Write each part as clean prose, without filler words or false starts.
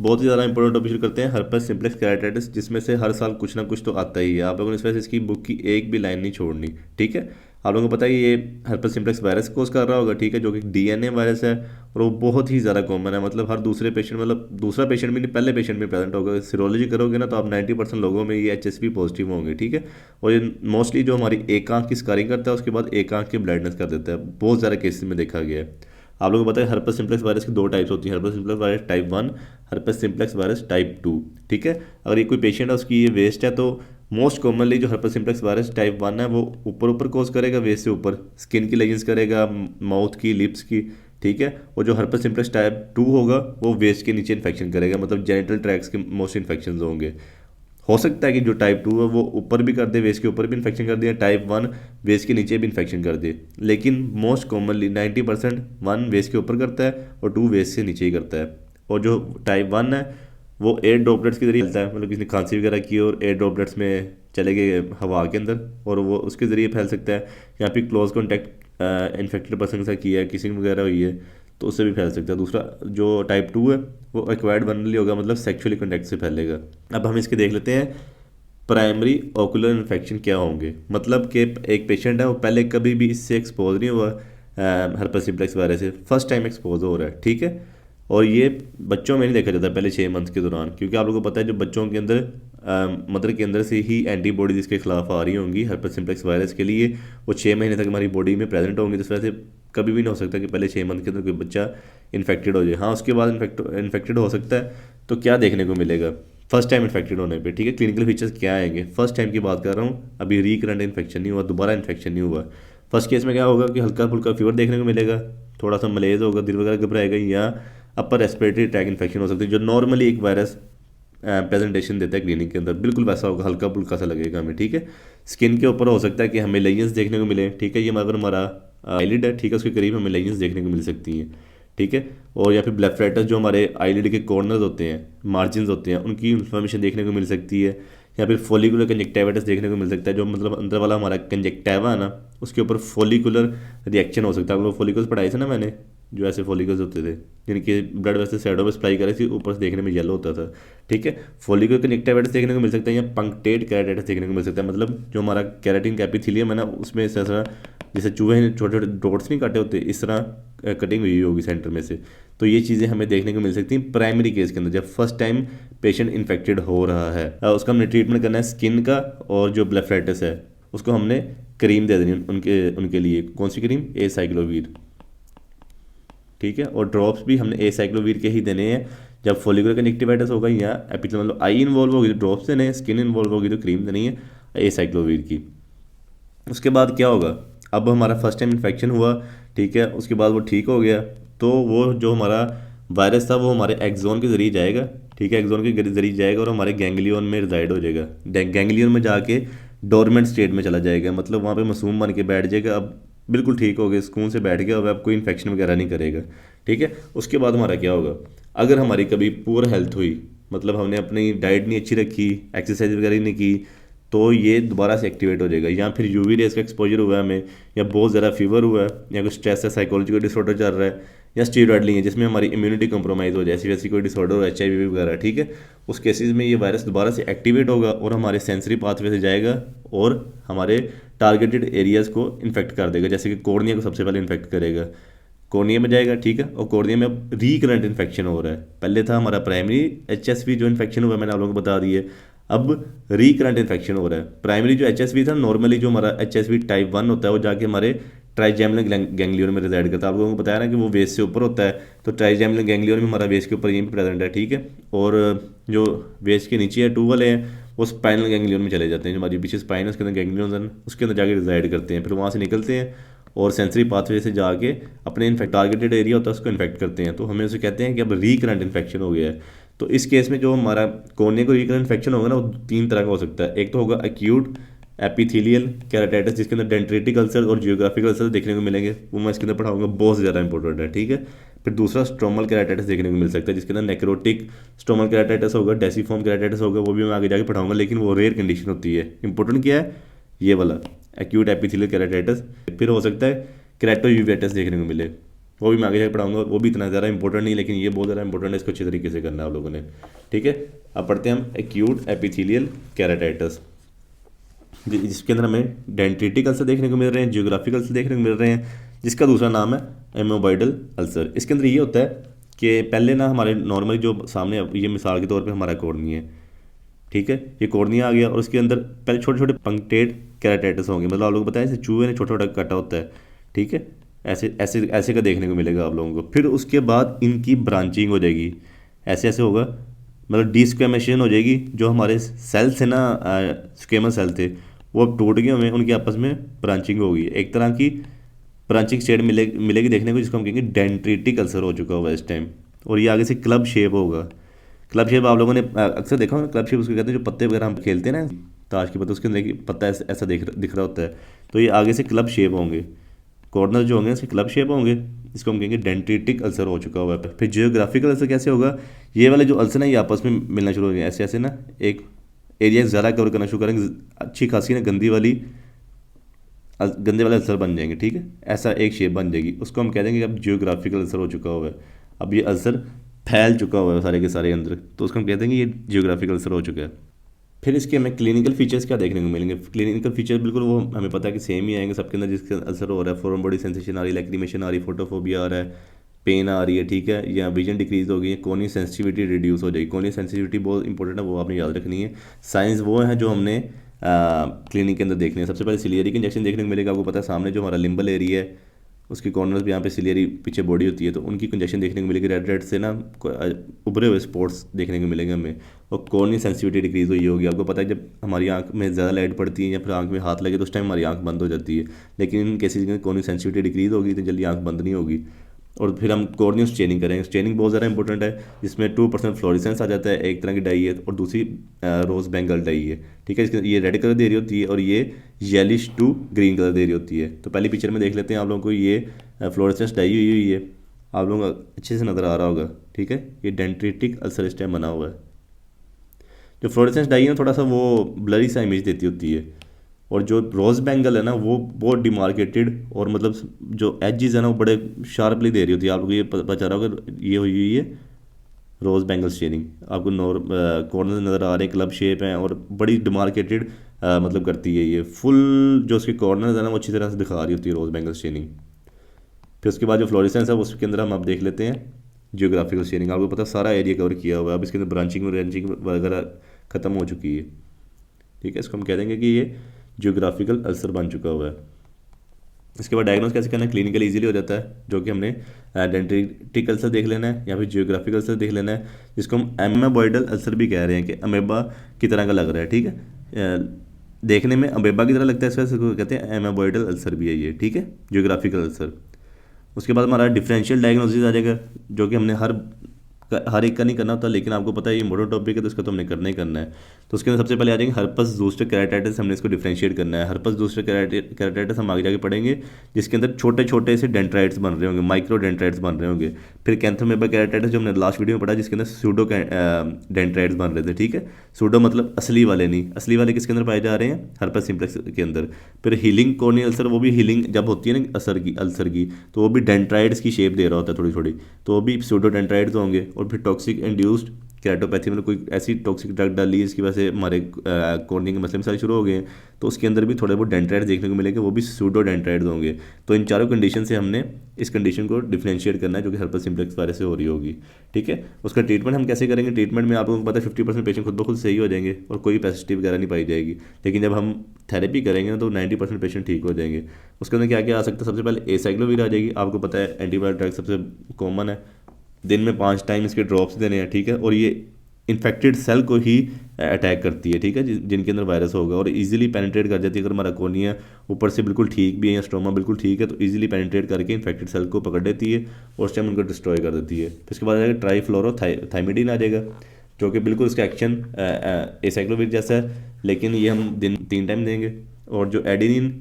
बहुत ही ज़्यादा important topic शुरू करते हैं, हर्पेस सिम्प्लेक्स केराटिटिस, जिसमें से हर साल कुछ ना कुछ तो आता ही है। आप लोगों ने इस वजह से इसकी बुक की एक भी लाइन नहीं छोड़नी, ठीक है। आप लोगों को पता है ये हर्पेस सिम्प्लेक्स वायरस कोज कर रहा होगा, ठीक है, जो कि डीएनए वायरस है और वो बहुत ही ज़्यादा कॉमन है। मतलब हर दूसरे पेशेंट, मतलब दूसरा पेशेंट भी नहीं, पहले पेशेंट में प्रेजेंट होगा। सीरोलॉजी करोगे ना तो आप 90% लोगों में ये एचएसवी पॉजिटिव होंगे, ठीक है। और ये मोस्टली जो हमारी एक आंख की स्कारिंग करता है उसके बाद एक आंख की ब्लाइंडनेस कर देता है, बहुत ज़्यादा केसेस में देखा गया है। आप लोगों को पता है हर्पेस सिम्प्लेक्स वायरस की दो टाइप्स होती हैं, herpes simplex virus type 1, herpes simplex virus type 2, ठीक है। अगर ये कोई पेशेंट है उसकी ये वेस्ट है तो मोस्ट कॉमनली जो हर्पेस सिम्प्लेक्स वायरस टाइप 1 है वो ऊपर ऊपर कोज करेगा, वेस्ट से ऊपर स्किन की लेजन्स करेगा, माउथ की, लिप्स की, ठीक है। और जो हर्पेस सिम्प्लेक्स टाइप 2 होगा वो वेस्ट के नीचे इन्फेक्शन करेगा, मतलब जेनिटल ट्रैक्स के मोस्ट इन्फेक्शन होंगे। हो सकता है कि जो टाइप 2 है वो ऊपर भी कर दे, वेस्ट के ऊपर भी इन्फेक्शन कर दे, टाइप 1 वेस्ट के नीचे भी इन्फेक्शन कर दे। लेकिन मोस्ट कॉमनली 90% 1 वेस्ट के ऊपर करता है और 2 वेस्ट से नीचे ही करता है। और जो टाइप 1 है वो एयर ड्रॉपलेट्स के जरिए फैलता है, मतलब किसी ने खांसी वगैरह की और एयर ड्रॉपलेट्स में चले गए हवा के अंदर और वो उसके ज़रिए फैल सकता है। यहाँ पे क्लोज कॉन्टैक्ट इन्फेक्टेड पर्सन के साथ किया है, किसिंग वगैरह हुई है तो उससे भी फैल सकता है। दूसरा जो टाइप 2 है वो एक्वायर्ड वर्नली होगा, मतलब सेक्सुअली कॉन्टैक्ट से फैलेगा। अब हम इसके देख लेते हैं प्राइमरी ओकुलर इन्फेक्शन क्या होंगे। मतलब कि एक पेशेंट है वो पहले कभी भी इससे एक्सपोज नहीं हुआ, हर्पेस सिम्प्लेक्स वायरस से फर्स्ट टाइम एक्सपोज हो रहा है, ठीक है। और ये बच्चों में नहीं देखा जाता पहले 6 मंथ के दौरान, क्योंकि आप लोगों को पता है जो बच्चों के अंदर मदर के अंदर से ही एंटीबॉडीज इसके खिलाफ आ रही होंगी हर्पेस सिम्प्लेक्स वायरस के लिए, वो 6 महीने तक हमारी बॉडी में प्रेजेंट होंगी। तो इस वजह से कभी भी नहीं हो सकता कि पहले 6 मंथ के अंदर कोई बच्चा इन्फेक्टेड हो जाए। हाँ, उसके बाद इन्फेक्टेड हो सकता है। तो क्या देखने को मिलेगा फर्स्ट टाइम इन्फेक्टेड होने पे, ठीक है। क्लिनिकल फीचर्स क्या आएंगे, फर्स्ट टाइम की बात कर रहा हूँ, अभी रिकरेंट इन्फेक्शन नहीं हुआ, दोबारा इन्फेक्शन नहीं हुआ। फर्स्ट केस में क्या होगा कि हल्का फुल्का फीवर देखने को मिलेगा, थोड़ा सा मलेज होगा, दिल वगैरह घबराएगा, या अपर रेस्पिरेटरी ट्रैक इन्फेक्शन हो सकती है, जो नॉर्मली एक वायरस प्रेजेंटेशन देता है क्लिनिक के अंदर, बिल्कुल वैसा होगा, हल्का फुल्का सा लगेगा हमें, ठीक है। स्किन के ऊपर हो सकता है कि हमें लेजन्स देखने को मिले, ठीक है। ये अगर हमारा आईलिड है, ठीक है, उसके करीब हमें लेजन्स देखने को मिल सकती हैं, ठीक है। और या फिर ब्लेफरेटस जो हमारे आईलिड के कॉर्नर्स होते हैं, मार्जिन होते हैं, उनकी इन्फ्लेमेशन देखने को मिल सकती है। या फिर फोलिकुलर कंजक्टिविटिस देखने को मिल सकता है, जो मतलब अंदर वाला हमारा कंजक्टिवा है ना उसके ऊपर फोलिकुलर रिएक्शन हो सकता है। आप लोग फोलिकल्स पढ़ाए थे ना मैंने, जो ऐसे फोलिकल्स होते थे जिनकी ब्लड वैसे शैडो में सप्लाई करी थी, ऊपर से देखने में येलो होता था, ठीक है। फोलिकुलर कंजक्टिविटिस देखने को मिल सकता है, या पंक्टेड केराटिटिस देखने को मिल सकता है, मतलब जो हमारा केराटिन का एपिथेलियम है ना उसमें इस तरह जैसे चूहे ने छोटे छोटे डॉट्स नहीं काटे होते, इस तरह कटिंग हुई होगी सेंटर में से। तो ये चीज़ें हमें देखने को मिल सकती हैं प्राइमरी केस के अंदर, जब फर्स्ट टाइम पेशेंट इन्फेक्टेड हो रहा है। उसका हमने ट्रीटमेंट करना है स्किन का, और जो ब्लेफरेटिस है उसको हमने क्रीम दे देनी उनके उनके लिए। कौन सी क्रीम? एसाइक्लोवीर, ठीक है। और ड्रॉप्स भी हमने एसाइक्लोवीर के ही देने हैं। जब फोलिकुलर कंजक्टिविटिस होगा या एपिथेलियल मतलब आई इन्वॉल्व होगी तो ड्रॉप्स देने हैं, स्किन इन्वॉल्व होगी तो क्रीम देनी है एसाइक्लोवीर की। उसके बाद क्या होगा, अब हमारा फर्स्ट टाइम इन्फेक्शन हुआ, ठीक है, उसके बाद वो ठीक हो गया, तो वो जो हमारा वायरस था वो हमारे एक्सोन के ज़रिए जाएगा, ठीक है, एक्सोन के ज़रिए जाएगा और हमारे गैंग्लियन में रिजाइड हो जाएगा। गैंग्लियन में जाके डोरमेंट स्टेट में चला जाएगा, मतलब वहाँ पे मासूम बन के बैठ जाएगा, अब बिल्कुल ठीक हो गया, सुकून से बैठ गया, अब आप कोई इन्फेक्शन वगैरह नहीं करेगा, ठीक है। उसके बाद हमारा क्या होगा, अगर हमारी कभी पुअर हेल्थ हुई, मतलब हमने अपनी डाइट नहीं अच्छी रखी, एक्सरसाइज वगैरह नहीं की, तो ये दोबारा से एक्टिवेट हो जाएगा। या फिर यूवी रेस का एक्सपोजर हुआ है हमें, या बहुत ज़्यादा फीवर हुआ है, या कोई स्ट्रेस है, साइकोलॉजिकल डिसऑर्डर चल रहा है, या स्टीरॉयड ली है जिसमें हमारी इम्यूनिटी कंप्रोमाइज़ हो जाए, ऐसी वैसी कोई डिसऑर्डर हो, HIV वगैरह, ठीक है। उस केसेस में ये वायरस दोबारा से एक्टिवेट होगा और हमारे सेंसरी पाथवे से जाएगा और हमारे टारगेटेड एरियाज़ को इन्फेक्ट कर देगा। जैसे कि कॉर्निया को सबसे पहले इन्फेक्ट करेगा, कॉर्निया में जाएगा, ठीक है। और कॉर्निया में अब रिकरेंट इन्फेक्शन हो रहा है, पहले था हमारा प्राइमरी HSV जो इन्फेक्शन हुआ मैंने आप लोगों को बता दी है, अब रिकरेंट इन्फेक्शन हो रहा है। प्राइमरी जो HSV था, नॉर्मली जो हमारा HSV टाइप 1 होता है वो जाके हमारे ट्राइजेमिनल गैंग्लियन में रिजाइड करता है। आप लोगों को बताया ना कि वो वेस्ट से ऊपर होता है, तो ट्राइजेमिनल गैंग्लियन में हमारा वेस्ट के ऊपर यहीं पर प्रेजेंट है, ठीक है। और जो वेस्ट के नीचे है 2 वाले हैं वो स्पाइनल गैंग्लियन में चले जाते हैं, जो हमारी पीछे स्पाइन है उसके अंदर गैंग्लियन उसके अंदर जाके रिजाइड करते हैं, फिर वहाँ से निकलते हैं और सेंसरी पाथवे से जाके अपने इन्फेक्ट टारगेटेड एरिया होता है उसको इन्फेक्ट करते हैं। तो हमें उसे कहते हैं कि अब रिकरेंट इन्फेक्शन हो गया है। तो इस केस में जो हमारा कोर्निया को रिकरेंट इन्फेक्शन होगा ना वो 3 तरह का हो सकता है। एक तो होगा एक्यूट एपिथेलियल केराटिटिस, जिसके अंदर डेंड्रेटिक अल्सर और जियोग्राफिक अल्सर देखने को मिलेंगे, वो मैं इसके अंदर पढ़ाऊंगा, बहुत ज़्यादा इंपॉर्टेंट है, ठीक है। फिर दूसरा स्ट्रोमल केराटिटिस देखने को मिल सकता है, जिसके अंदर नेक्रोटिक स्ट्रोमल केराटिटिस होगा, डेसिफॉर्म केराटिटिस होगा, वो भी मैं आगे जाके पढ़ाऊंगा, लेकिन वो रेयर कंडीशन होती है। इंपॉर्टेंट क्या है, ये वाला एक्यूट एपिथेलियल केराटिटिस। फिर हो सकता है केराटोयूवेटिस देखने को मिले, वो भी मैं आगे जाकर पढ़ाऊंगा, वो भी इतना ज़्यादा इंपॉर्टेंट नहीं, लेकिन ये बहुत ज़्यादा इंपॉर्टेंट है, इसको अच्छे तरीके से करना है आप लोगों ने। ठीक है, अब पढ़ते हैं हम एक्यूट एपिथेलियल केराटाइटिस, जिसके अंदर हमें डेंड्रिटिक अल्सर देखने को मिल रहे हैं, जियोग्राफिक अल्सर देखने को मिल रहे हैं, जिसका दूसरा नाम है एमोबॉइडल अल्सर। इसके अंदर ये होता है कि पहले ना हमारे नॉर्मली जो सामने ये मिसाल के तौर पे हमारा कॉर्निया है, ठीक है, ये कॉर्निया आ गया और उसके अंदर पहले छोटे छोटे पंक्टेड केराटाइटिस होंगे, मतलब आप लोगों को पता है ऐसे चूहे ने छोटा छोटा कटा होता है, ठीक है, ऐसे ऐसे ऐसे का देखने को मिलेगा आप लोगों को। फिर उसके बाद इनकी ब्रांचिंग हो जाएगी, ऐसे ऐसे होगा, मतलब डिस्क्वेमेशन हो जाएगी, जो हमारे सेल्स थे ना, स्क्वेमस सेल थे, वो अब टूट गए हुए, उनकी आपस में ब्रांचिंग होगी, एक तरह की ब्रांचिंग स्टेट मिलेगी देखने को, जिसको हम कहेंगे डेंड्रिटिक अल्सर हो चुका होगा इस टाइम। और ये आगे से क्लब शेप होगा। क्लब शेप आप लोगों ने अक्सर देखा होगा, क्लब शेप उसको कहते हैं, जो पत्ते वगैरह हम खेलते हैं ना ताश के पत्ते, उसके अंदर पत्ता ऐसा दिख रहा होता है, तो ये आगे से क्लब शेप होंगे, कॉर्नर जो होंगे इसके क्लब शेप होंगे, इसको हम कहेंगे डेंड्रिटिक अल्सर हो चुका हुआ है। फिर जियोग्राफिकल अल्सर कैसे होगा, ये वाले जो अल्सर है ये आपस में मिलना शुरू हो गए, ऐसे ऐसे ना एक एरिया ज़्यादा कवर करना शुरू करेंगे, अच्छी खासी ना गंदे वाले अल्सर बन जाएंगे, ठीक है, ऐसा एक शेप बन जाएगी, उसको हम कह देंगे कि अब जियोग्राफिकल अल्सर हो चुका हुआ है, अब ये अल्सर फैल चुका हुआ है सारे के सारे अंदर, तो उसको हम कहते हैं कि ये जियोग्राफिकल अल्सर हो चुका है। फिर इसके हमें क्लिनिकल फीचर्स क्या देखने को मिलेंगे, क्लिनिकल फीचर्स बिल्कुल वो हमें पता है कि सेम ही आएंगे सबके अंदर, जिसके अल्सर हो रहा है, फॉरेन बॉडी सेंसेशन आ रही है, लैक्रिमेशन आ रही है, फोटोफोबिया आ रहा है, पेन आ रही है, ठीक है, या विजन डिक्रीज होगी, कोनी सेंसिटिविटी रिड्यूस हो जाएगी। कोनी सेंसिटिविटी बहुत इंपॉर्टेंट है, वो आपने याद रखनी है। साइंस वो है जो हमने क्लिनिक के अंदर देखने हैं। सबसे पहले सिलियरी के इंजेक्शन देखने को मिलेगा, आपको पता है सामने जो हमारा लिम्बल एरिया है उसके कॉर्नर्स भी यहाँ पे सिलियरी पीछे बॉडी होती है, तो उनकी इंजेक्शन देखने को मिलेगी, रेड रेड से ना उभरे हुए स्पॉट्स देखने को मिलेंगे हमें। और कॉर्नी सेंसिटिविटी डिक्रीज हुई होगी, आपको पता है जब हमारी आंख में ज़्यादा लाइट पड़ती है या फिर आंख में हाथ लगे तो उस टाइम हमारी आंख बंद हो जाती है, लेकिन इन केसेज में कॉर्नी सेंसिटिविटी डिक्रीज होगी तो जल्दी आंख बंद नहीं होगी। और फिर हम कॉर्नियल स्टेनिंग करेंगे, स्टेनिंग बहुत ज़्यादा इंपॉर्टेंट है, जिसमें 2% फ्लोरेसेंस आ जाता है, एक तरह की डाई है, और दूसरी रोज बेंगल डाई है, ठीक है, इसके ये रेड कलर दे रही होती है और ये येलिश टू ग्रीन कलर दे रही होती है। तो पहली पिक्चर में देख लेते हैं आप लोगों को, ये फ्लोरेसेंस डाई हुई है, आप लोगों को अच्छे से नज़र आ रहा होगा, ठीक है, ये डेंड्रिटिक अल्सर इस टाइम बना हुआ है। जो फ्लोरेसेंस डाई है थोड़ा सा वो ब्लरी सा इमेज देती होती है, और जो रोज बेंगल है ना वो बहुत डिमार्केटेड, और मतलब जो एजेस है ना वो बड़े शार्पली दे रही होती है, आपको ये पता चल रहा होगा, ये हुई हुई है रोज बेंगल शेयरिंग, आपको कॉर्नर नज़र आ रहे हैं, क्लब शेप हैं, और बड़ी डिमार्केटेड मतलब करती है ये फुल, जो उसके कॉर्नर है ना वो अच्छी तरह से दिखा रही होती है रोज बेंगल शेयरिंग। फिर उसके बाद जो फ्लोरेसेंस है उसके अंदर हम अब देख लेते हैं जियोग्राफिकल शेयरिंग, आपको पता है सारा एरिया कवर किया हुआ है, अब इसके अंदर ब्रांचिंग वगैरह ख़त्म हो चुकी है, ठीक है, इसको हम कह देंगे कि ये जियोग्राफिकल अल्सर बन चुका हुआ है। इसके बाद डायग्नोस कैसे करना है, क्लिनिकल इजीली हो जाता है, जो कि हमने डेंड्रिटिक अल्सर देख लेना है या फिर जियोग्राफिकल अल्सर देख लेना है, जिसको हम एमेबॉइडल अल्सर भी कह रहे हैं, कि अमेबा की तरह का लग रहा है, ठीक है, देखने में अमेबा की तरह लगता है, इसको कहते हैं एमेबॉइडल अल्सर भी है ये, ठीक है, जियोग्राफिकल अल्सर। उसके बाद हमारा डिफरेंशियल डायग्नोसिस आ जाएगा, जो कि हमने हर एक का नहीं करना होता, लेकिन आपको पता है ये मोटर टॉपिक है तो इसका तो हमने करना ही करना है। तो उसके अंदर सबसे पहले आ जाएंगे हर्पस ज़ोस्टर केराटाइटिस, हमने इसको डिफरेंशिएट करना है। हर्पस ज़ोस्टर केराटाइटिस हम आगे जाके पढ़ेंगे, जिसके अंदर छोटे छोटे से डेंड्राइट्स बन रहे होंगे, माइक्रो डेंड्राइट्स बन रहे होंगे। फिर कैंथोमेबा केराटाइटिस जो हमने लास्ट वीडियो में पढ़ा, जिसके अंदर सूडो डेंड्राइट्स बन रहे थे, ठीक है, सूडो मतलब असली वाले नहीं, असली वाले किसके अंदर पाए जा रहे हैं, हर्पस सिम्प्लेक्स के अंदर। फिर हीलिंग कॉर्नियल अल्सर, वो भी हीलिंग जब होती है ना अल्सर की, तो वो भी डेंड्राइड्स की शेप दे रहा होता है थोड़ी थोड़ी, तो वो भी सूडो डेंड्राइड्स होंगे। और फिर टॉक्सिक इंड्यूस्ड केराटोपैथी, मतलब कोई ऐसी टॉक्सिक ड्रग डाली इसकी वजह से हमारे कॉर्निया के मसले मसाले शुरू हो गए हैं, तो उसके अंदर भी थोड़े बहुत डेंड्राइड्स देखने को मिलेंगे, वो भी सूडो डेंड्राइड्स होंगे। तो इन चारों कंडीशन से हमने इस कंडीशन को डिफरेंशिएट करना है, जो कि हर्पस सिम्प्लेक्स वायरस से हो रही होगी, ठीक है। उसका ट्रीटमेंट हम कैसे करेंगे, ट्रीटमेंट में आप लोगों को पता है 50% पेशेंट खुद ब खुद सही हो जाएंगे और कोई पैसिटी वगैरह नहीं पाई जाएगी, लेकिन जब हम थेरेपी करेंगे ना तो 90% पेशेंट ठीक हो जाएंगे। उसके अंदर क्या क्या आ सकता है, सबसे पहले एसाइक्लोविर आ जाएगी, आपको पता है एंटीबायोटिक ड्रग सबसे कॉमन है, दिन में 5 टाइम इसके ड्रॉप्स देने हैं, ठीक है, और ये इन्फेक्टेड सेल को ही अटैक करती है, ठीक है, जिनके अंदर वायरस होगा, और इजीली पेनिट्रेट कर जाती है। अगर हमारा कॉर्निया ऊपर से बिल्कुल ठीक भी है या स्टोमा बिल्कुल ठीक है तो इजीली पेनिट्रेट करके इन्फेक्टेड सेल को पकड़ लेती है और उस टाइम उनको डिस्ट्रॉय कर देती है। फिर उसके बाद आ जाएगा ट्राईफ्लोरोथाइमिडीन आ जाएगा, जो कि बिल्कुल उसका एक्शन एसाइक्लोविर जैसा है, लेकिन ये हम दिन 3 टाइम देंगे। और जो एडिनिन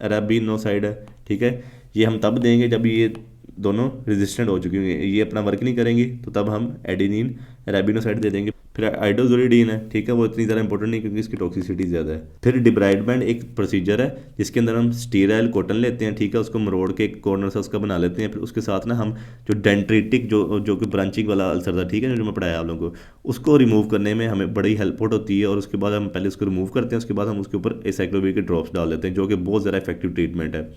अराबिनोसाइड है, ठीक है, ये हम तब देंगे जब ये दोनों रेजिस्टेंट हो चुकी होंगी, ये अपना वर्क नहीं करेंगी तो तब हम एडिनिन रेबिनोसाइड दे देंगे। फिर आइडोजोलिडीन है, ठीक है, वो इतनी ज़्यादा इंपॉर्टेंट नहीं क्योंकि इसकी टॉक्सिसिटी ज़्यादा है। फिर डिब्राइडमेंट एक प्रोसीजर है जिसके अंदर हम स्टीराइल कॉटन लेते हैं, ठीक है, उसको मरोड़ के एक कॉर्नर से उसका बना लेते हैं। फिर उसके साथ ना हम जो डेंट्रिटिक जो कि ब्रांचिंग वाला अल्सर था, ठीक है, जो मैं पढ़ाया आप लोगों को, उसको रिमूव करने में हमें बड़ी हेल्पफुल होती है। और उसके बाद हम पहले उसको रिमूव करते हैं, उसके बाद हम उसके ऊपर एसाइक्लोविर के ड्रॉप्स डाल देते हैं जो कि बहुत ज़्यादा इफेक्टिव ट्रीटमेंट है।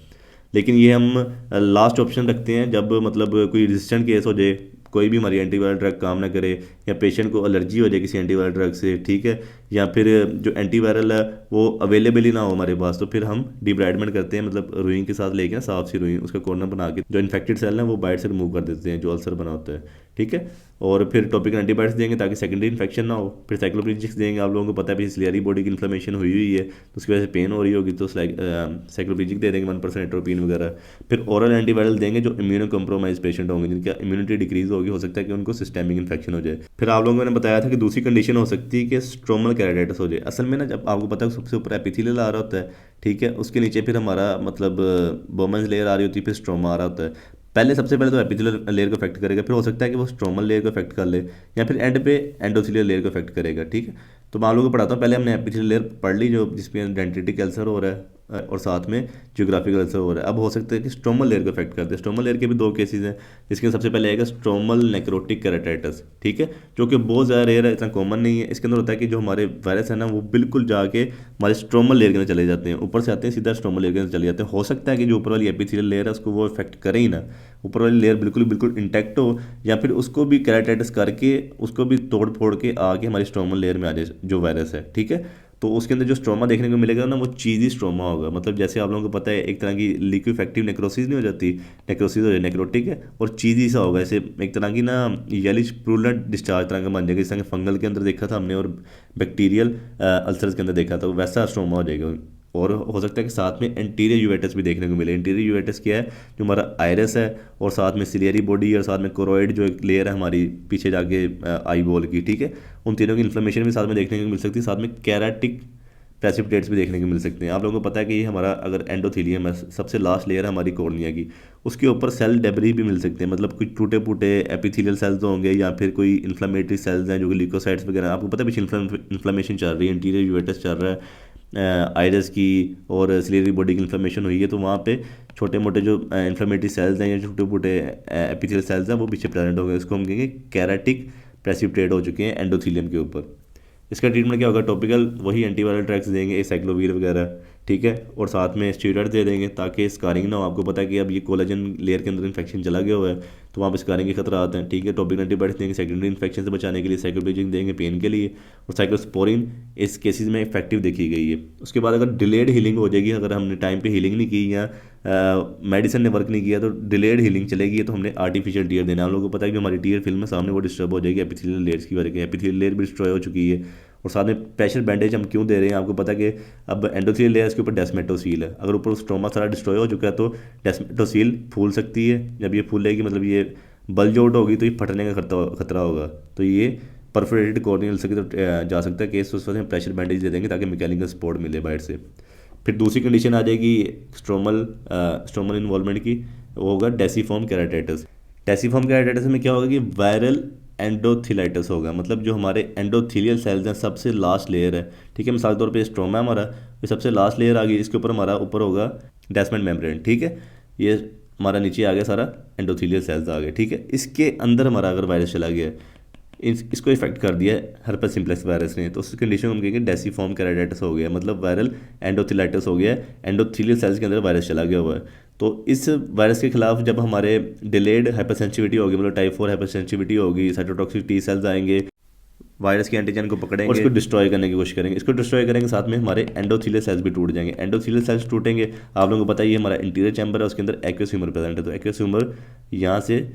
लेकिन ये हम लास्ट ऑप्शन रखते हैं जब मतलब कोई रेजिस्टेंट केस हो जाए, कोई भी हमारी एंटीवायरल ड्रग काम ना करे, या पेशेंट को एलर्जी हो जाए किसी एंटीवायरल ड्रग से, ठीक है, या फिर जो एंटीवायरल है वो अवेलेबल ही ना हो हमारे पास, तो फिर हम डिब्राइडमेंट करते हैं, मतलब रुई के साथ लेके ना साफ सी रुई उसका कॉर्नर बना के जो इन्फेक्टेड सेल है वो बाइट से रिमूव कर देते हैं जो अल्सर बना होता है, ठीक है। और फिर टॉपिकल एंटीबायोटिक्स देंगे ताकि सेकेंडरी इन्फेक्शन ना हो। फिर साइक्लोप्रिजिक्स देंगे, आप लोगों को पता है भी सिलियरी बॉडी की इन्फ्लेमेशन हुई है तो उसकी वजह से पेन हो रही होगी तो साइक्लोप्रिजिक दे देंगे 1% एट्रोपिन वगैरह। फिर ओरल एंटीवायरल देंगे जो इम्यूनो कम्प्रोमाइज पेशेंट होंगे जिनका इम्यूनिटी डिक्रीज होगी, हो सकता है कि उनको सिस्टेमिक इन्फेक्शन हो जाए। फिर आप लोगों ने बताया था कि दूसरी कंडीशन हो सकती है कि स्ट्रोमल कैराटाइटिस हो जाए। असल में ना जब आपको पता है सबसे ऊपर एपिथेलियल आ रहा होता है, ठीक है, उसके नीचे फिर हमारा मतलब बोमेंस लेयर आ रही होती है, फिर स्ट्रोमा आ रहा होता है। सबसे पहले तो एपिथेलियल लेयर को अफेक्ट करेगा, फिर हो सकता है कि वो स्ट्रोमल लेयर को अफेक्ट कर ले, या फिर एंड पे एंडोथेलियल लेयर को अफेक्ट करेगा, ठीक है। तो मैं आप लोगों को पढ़ाता हूँ, पहले हमने एपिथेलियल लेयर पढ़ ली जो जिसमें डेंटिटिक अल्सर हो रहा है और साथ में जियोग्राफिकल अल्सर हो रहा है। अब हो सकता है कि स्ट्रोमल लेयर को अफेक्ट करते हैं। स्ट्रोमल लेयर के भी दो केसेस हैं, जिसके सबसे पहले आएगा स्ट्रोमल नेक्रोटिक केराटाइटिस, ठीक है, जो कि बहुत ज़्यादा रेयर है, इतना कॉमन नहीं है। इसके अंदर होता है कि जो हमारे वायरस है ना वो बिल्कुल जाके हमारे स्ट्रोमल लेयर के अंदर चले जाते हैं, ऊपर से आते हैं सीधा स्ट्रोमल लेयर के अंदर चले जाते हैं। हो सकता है कि जो ऊपर वाली एपिथेलियल लेयर है उसको वो इफेक्ट करे ही ना, ऊपर वाली लेयर बिल्कुल बिल्कुल इंटैक्ट हो, या फिर उसको भी केराटाइटिस करके उसको भी तोड़ फोड़ के आके हमारी स्ट्रोमल लेयर में आ जाए जो वायरस है, ठीक है। तो उसके अंदर जो स्ट्रोमा देखने को मिलेगा ना वो चीज़ी स्ट्रोमा होगा, मतलब जैसे आप लोगों को पता है एक तरह की लिक्विफेक्टिव नेक्रोसिस नहीं हो जाती, नेक्रोसिस हो जाए नेक्रोटिक है, और चीज़ी सा होगा ऐसे एक तरह की ना येलिश प्रूलेंट डिस्चार्ज तरह का बन जाएगा, जिस तरह फंगल के अंदर देखा था हमने और बैक्टीरियल अल्सर्स के अंदर देखा था, वैसा स्ट्रोमा हो जाएगा। और हो सकता है कि साथ में एंटीरियर यूवेटस भी देखने को मिले। एंटीरियर यूवेटस क्या है, जो हमारा आयरस है और साथ में सिलियरी बॉडी और साथ में कोरोइड जो एक लेयर है हमारी पीछे जाके आई बॉल की, ठीक है, उन तीनों की इन्फ्लेमेशन भी साथ में देखने को मिल सकती है। साथ में कैराटिक प्रेसिपिटेट्स भी देखने को मिल सकते हैं। आप लोगों को पता है कि ये हमारा अगर एंडोथेलियम है, सबसे लास्ट लेयर है हमारी कॉर्निया की, उसके ऊपर सेल डेबरी भी मिल सकते हैं, मतलब कुछ टूटे फूटे एपिथेलियल सेल्स होंगे या फिर कोई इन्फ्लेमेटरी सेल्स हैं जो कि ल्यूकोसाइट्स वगैरह। आपको पता है पीछे इन्फ्लेमेशन चल रही है, इंटीरियर यूवेटस चल रहा है, आइरस की और सिलियरी बॉडी की इन्फ्लेमेशन हुई है, तो वहाँ पे छोटे मोटे जो इन्फ्लेमेटरी सेल्स हैं या छोटे मोटे एपिथेलियल सेल्स हैं वो पीछे प्रेजेंट हो गए, इसको हम कहेंगे कैराटिक प्रेसिपिटेट हो चुके हैं एंडोथेलियम के ऊपर। इसका ट्रीटमेंट क्या होगा, टॉपिकल वही एंटीवायरल ड्रग्स देंगे, साइक्लोवीर वगैरह, ठीक है, और साथ में स्टीरॉयड दे देंगे ताकि स्कारिंग ना हो। आपको पता है कि अब ये कोलेजन लेयर के अंदर इन्फेक्शन चला गया हुआ है तो वहाँ पर स्कारिंग के खतरा आते हैं, ठीक है। टॉपिकल एंटीबायोटिक्स देंगे सेकेंडरी इन्फेक्शन से बचाने के लिए, साइक्लोप्रिजिन देंगे पेन के लिए, और साइक्लोस्पोरिन इस केसेस में इफेक्टिव देखी गई है। उसके बाद अगर डिलेड हीलिंग हो जाएगी, अगर हमने टाइम पे हीलिंग नहीं की या मेडिसिन ने वर्क नहीं किया तो डिलेड हीलिंग चलेगी, तो हमने आर्टिफिशियल टीयर देना है। हम लोगों को पता है कि जो हमारी टीयर फिल्म है सामने वो डिस्टर्ब हो जाएगी एपिथेलियल लेयर्स की वजह से, एपिथेलियल लेयर भी डिस्ट्रॉय हो चुकी है। और साथ में प्रेशर बैंडेज हम क्यों दे रहे हैं, आपको पता है कि अब एंडोथेलियल लेयर्स के ऊपर डेस्मेटोसील है, अगर ऊपर स्ट्रोमा सारा डिस्ट्रॉय हो चुका है तो डेस्मेटोसील फूल सकती है। जब ये फूलेगी मतलब ये बल्ज आउट होगी तो ये फटने का खतरा होगा, तो ये परफोरेटेड कॉर्नियल से तो जा सकता है केस, उस वजह से प्रेशर बैंडेज दे देंगे ताकि मैकेनिकल सपोर्ट मिले बाहर से। फिर दूसरी कंडीशन आ जाएगी स्ट्रोमल इन्वॉल्वमेंट की, वो होगा डेसीफॉर्म केराटाइटिस। डेसीफॉर्म केराटाइटिस में क्या होगा कि वायरल एंडोथिलाइटिस होगा, मतलब जो हमारे एंडोथीलियल सेल्स हैं सबसे लास्ट लेयर है, ठीक है, मिसाल के तौर पे स्ट्रोमा है हमारा, ये सबसे लास्ट लेयर आ गई, इसके ऊपर हमारा ऊपर होगा डेस्मेंट मेम्ब्रेन, ठीक है, ये हमारा नीचे आ गया सारा एंडोथीलियल सेल्स आ गए, ठीक है। इसके अंदर हमारा अगर वायरस चला गया इसको इफेक्ट कर दिया हर्पेस सिम्प्लेक्स वायरस ने, तो उस कंडीशन में हम कहेंगे डेसीफॉर्म केराटाइटिस हो गया, मतलब वायरल एंडोथिलाइटिस हो गया, एंडोथीलियल सेल्स के अंदर वायरस चला गया हुआ है। तो इस वायरस के खिलाफ जब हमारे डिलेड हाइपरसेंसिटिविटी होगी, मतलब टाइप 4 हाइपरसेंसिटिविटी होगी, साइटोटॉक्सिक टी सेल्स आएंगे, वायरस के एंटीजन को पकड़ेंगे और इसको डिस्ट्रॉय करने की कोशिश करेंगे। इसको डिस्ट्रॉय करेंगे साथ में हमारे एंडोथीलियल सेल्स भी टूट जाएंगे। एंडोथीलियल सेल्स टूटेंगे, आप लोगों को पता है ये हमारा इंटीरियर चैम्बर है, उसके अंदर एक्वस ह्यूमर प्रेजेंट है, तो एक्वस ह्यूमर यहाँ से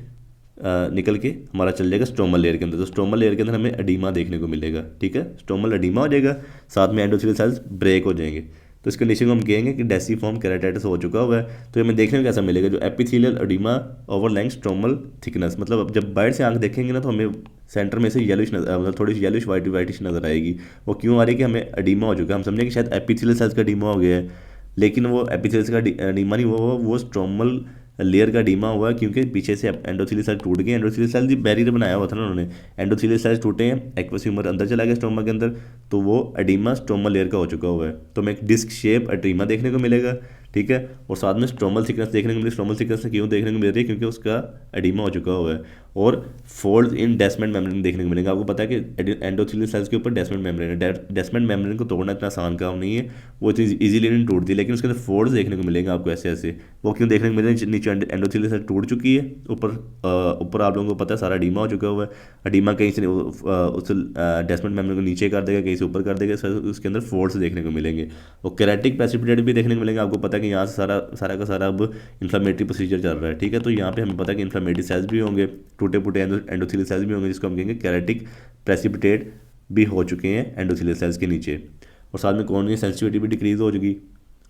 निकल के हमारा चल जाएगा स्ट्रोमल लेयर के अंदर, तो स्ट्रोमल लेयर के अंदर हमें एडीमा देखने को मिलेगा, ठीक है, स्ट्रोमल एडीमा हो जाएगा, साथ में एंडोथेलियल सेल्स ब्रेक हो जाएंगे। तो इस कंडीशन को हम कहेंगे कि डेसीफॉर्म केराटाइटिस हो चुका हुआ है। तो हमें देखने में कैसा मिलेगा, जो एपिथेलियल एडीमा ओवरलैंग स्ट्रोमल थिकनेस, मतलब अब जब बाहर से आंख देखेंगे ना तो हमें सेंटर में से येलिश मतलब थोड़ी सी येलिश वाइटिश नजर आएगी। वो क्यों आ रही है कि हमें एडीमा हो चुका है, हम समझेंगे कि शायद एपिथेलियल सेल्स का एडीमा हो गया है, लेकिन वो एपिथेलियल का एडीमा नहीं, वो स्ट्रोमल लेयर का एडीमा हुआ है क्योंकि पीछे से एंडोथेलियल सेल टूट गए। एंडोथेलियल सेल बैरियर बनाया हुआ था ना उन्होंने, एंडोथेलियल सेल टूटे हैं, एक्वस ह्यूमर अंदर चला गया स्टोमा के अंदर, तो वो एडीमा स्टोमा लेयर का हो चुका हुआ है। तो हमें एक डिस्क शेप एडीमा देखने को मिलेगा, ठीक है। और साथ में स्ट्रोमल थिकनेस देखने को मिली। स्ट्रोमल थिकनेस क्यों देखने को मिल रही है? क्योंकि उसका एडीमा हो चुका हुआ है। और फोल्ड इन डेस्मेंट मेम्ब्रेन देखने को मिलेंगे। आपको पता है कि एंडोथेलियल सेल्स के ऊपर डेस्मेंट मेम्ब्रेन है। डेस्मेंट मेम्ब्रेन को तोड़ना इतना आसान काम नहीं है, वो इतनी ईजिली नहीं टूटती, लेकिन उसके अंदर फोल्ड्स देखने को मिलेंगे आपको ऐसे ऐसे। वो क्यों देखने को मिल रहे हैं? नीचे एंडोथेलियल सेल टूट चुकी है, ऊपर आप लोगों को पता है सारा एडीमा हो चुका हुआ है। एडीमा कहीं से उस डेस्मेंट मेम्ब्रेन को नीचे कर देगा, कहीं से ऊपर कर देगा, उसके अंदर फोल्ड्स देखने को मिलेंगे। और केराटिक प्रेसिपिटेट भी देखने को मिलेंगे। आपको पता है कि यहाँ से सारा सारा का सारा अब इन्फ्लामेटरी प्रोसीजर चल रहा है, ठीक है। तो यहाँ पे हमें पता है कि इन्फ्लामेटरी सेल्स भी होंगे, टूटे फूटे एंडोथेलियल सेल्स भी होंगे, जिसको हम कहेंगे केराटिक प्रेसिपिटेट भी हो चुके हैं एंडोथेलियल सेल्स के नीचे। और साथ में कॉर्नियल सेंसिटिविटी भी डिक्रीज हो चुकी।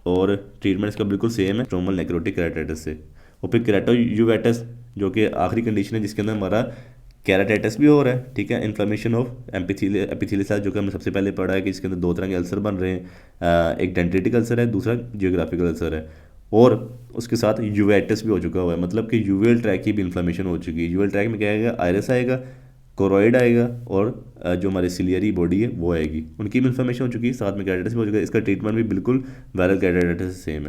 और ट्रीटमेंट इसका बिल्कुल सेम है स्ट्रोमल नेक्रोटिक केराटाइटिस से। और फिर केराटोयूवेटस जो कि आखिरी कंडीशन है, जिसके अंदर हमारा केराटाइटिस भी हो रहा है, ठीक है। इन्फ्लेमेशन ऑफ एपिथेलियल सेल, जो कि हमने सबसे पहले पढ़ा है कि इसके अंदर दो तरह के अल्सर बन रहे हैं, एक डेंड्रिटिक अल्सर है, दूसरा जियोग्राफिकल अल्सर है। और उसके साथ यूवेटिस भी हो चुका हुआ है, मतलब कि यूवेल ट्रैक की भी इन्फ्लेमेशन हो चुकी है। यूवेल ट्रैक में क्या आएगा? आयरस आएगा, कोरोइड आएगा, और जो हमारी सिलियरी बॉडी है वो आएगी, उनकी भी इन्फ्लेमेशन हो चुकी है। साथ में केराटाइटिस भी हो चुका है। इसका ट्रीटमेंट भी बिल्कुल वायरल केराटाइटिस से सेम है।